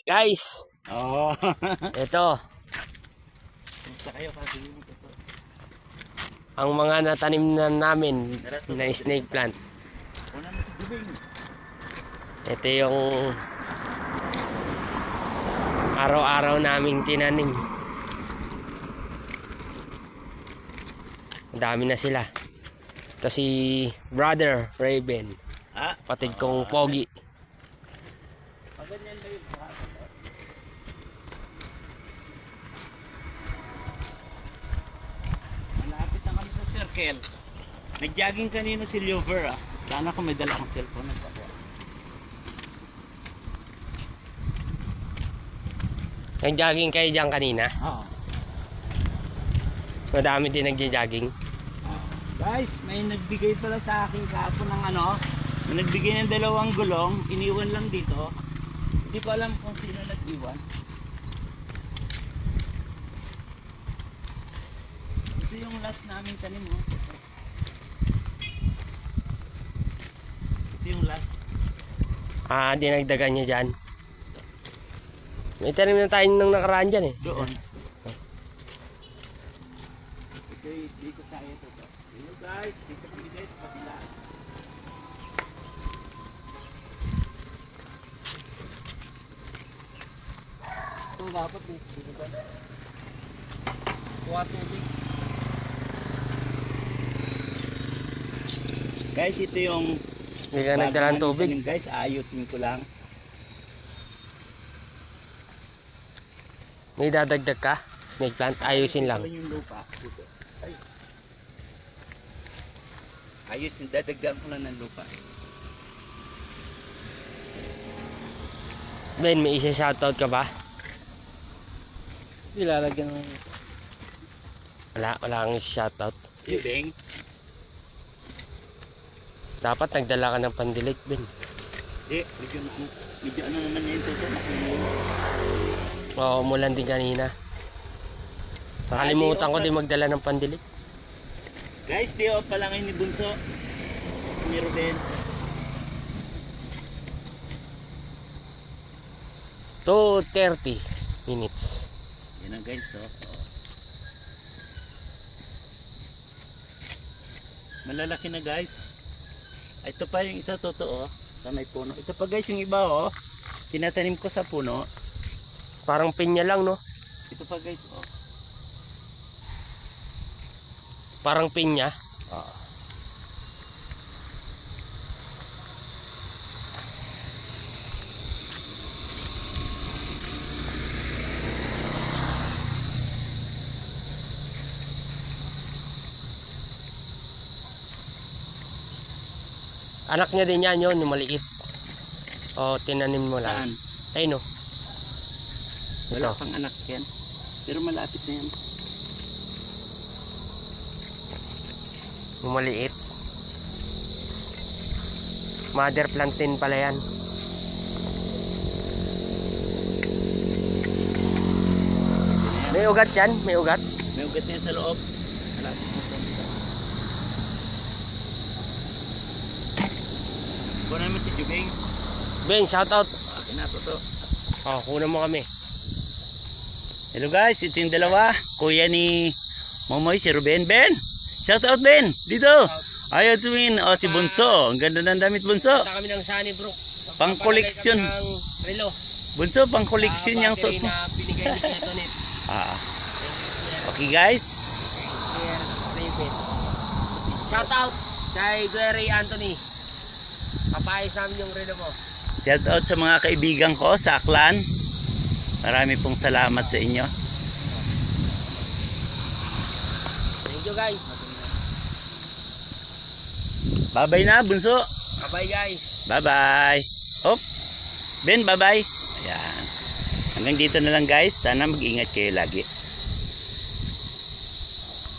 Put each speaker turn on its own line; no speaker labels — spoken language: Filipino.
Guys,
Oo.
ito
Basta kayo kasi
ang mga natanim na namin na snake plant.
una na si Dubing.
Ito yung araw-araw naming tinanim. Dami na sila. Ito si Brother Raven,
Ah,
kapatid kong Pogi.
paganyan ba yung malapit na kami sa circle. Nag-jogging kanina si Lover ah. Sana kung may dala akong cellphone.
Nag-jogging kayo dyan kanina.
Oo.
Madami din nagja-jogging.
Guys, may nagbigay pala sa akin kahapon ng ano. May nagbigay ng 2 gulong. Iniwan lang dito. Hindi ko alam kung sino nag-iwan. Ito yung last namin tanim oh. Ito yung last.
Dinagdagan nyo dyan. May tanim na tayo nung nakaraan dyan eh.
Doon. Ito dito tayo ito. Hello guys, dito kami guys sa kabila. Ito dapat dito ba? Kuha tubig. Guys, ito yung
Hindi ka nagdalang
bagong
tubig.
tanim, guys, ayusin ko lang.
May dadagdag ka? Snake plant? Ayusin lang.
Ito yung lupa. Dito. Ay. Ayusin, dadagdagan ko lang ng lupa.
Ben, may isa-shoutout ka ba?
Ilalagyan ng
Wala kang shoutout.
sibing.
Dapat nagdala ka ng pandilig, Ben.
Hindi, medyo ano naman yun ito.
Oo, umulan din kanina. Nakalimutan ko din magdala ng pandilig.
Guys, di off pa lang ni Bunso. Ni Ruben.
2:30 minutes.
Yan ang guys, oh. Malalaki na guys. Ito pa yung isa totoo. Sa may puno. Ito pa guys yung iba oh. Tinatanim ko sa puno.
Parang pinya lang, no?
Ito pa guys oh.
Parang pinya. Anak niya din yan yun, yung maliit. O, tinanim mo lang.
Saan?
Ay, no.
Wala
Ito.
pang anak yan. Pero malapit na yan.
Yung maliit. Mother plant din pala yan. May ugat yan? May ugat?
May ugat na yan sa loob. Malapit na sa kunan mo si Jubing.
Ben, shoutout.
Akin na to.
O, kunan mo kami.
Hello guys, ito yung dalawa. Kuya ni Momoy, si Ruben. Ben! Shout out Ben! Dito! Ayaw tuwin. O si Bunso. Ang ganda ng damit Bunso.
Punta kami ng Sunnybrook.
Pang koleksyon.
Ng relo.
Bunso, pang koleksyon niyang suot mo.
Na binigay ni Kuya Tonet.
Ah. Okay guys.
Yes, Raven. Shoutout kay Kuya Ray Anthony. Papayos namin yung relo mo.
Shout out sa mga kaibigan ko sa Aklan. Marami pong salamat sa inyo.
Thank you guys.
Bye-bye na Bunso.
Bye guys.
Bye-bye. Hop. Ben, bye-bye. Ayan. Hanggang dito na lang guys. Sana mag-ingat kayo lagi.